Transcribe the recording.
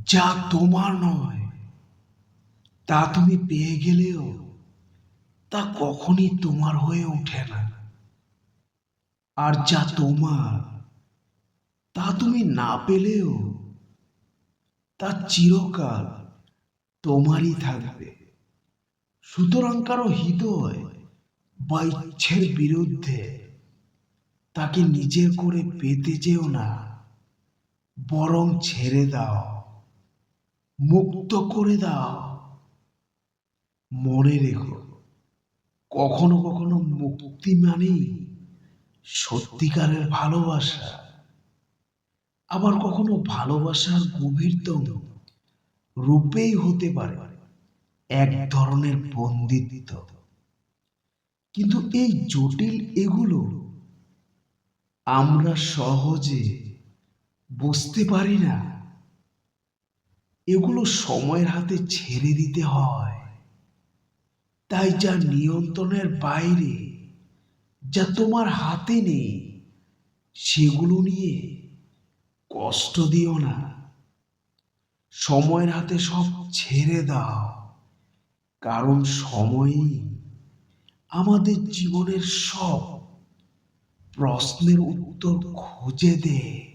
যা তোমার নয় তা তুমি পেয়ে গেলেও তা কখনই তোমার হয়ে ওঠে না। আর যা তোমার তা তুমি না পেলেও তা চিরকাল তোমারই থাকবে। সুতরাং কারো হৃদয় বা ইচ্ছের বিরুদ্ধে তাকে নিজের করে পেতে যেও না, বরং ছেড়ে দাও, মুক্ত করে দাও। মনে রেখো, কখনো কখনো মুক্তি মানেই সত্যিকারের ভালোবাসা। আবার কখনো ভালোবাসার গভীরতম রূপেই হতে পারে এক ধরনের বন্দিত্ব। কিন্তু এই জটিল এগুলো আমরা সহজে বুঝতে পারি না। এগুলো সময়ের হাতে ছেড়ে দিতে হয়। তাই যা নিয়ন্ত্রণের বাইরে, যা তোমার হাতে নেই, সেগুলো নিয়ে কষ্ট দিও না। সময়ের হাতে সব ছেড়ে দাও, কারণ সময়ই আমাদের জীবনের সব প্রশ্নের উত্তর খুঁজে দেয়।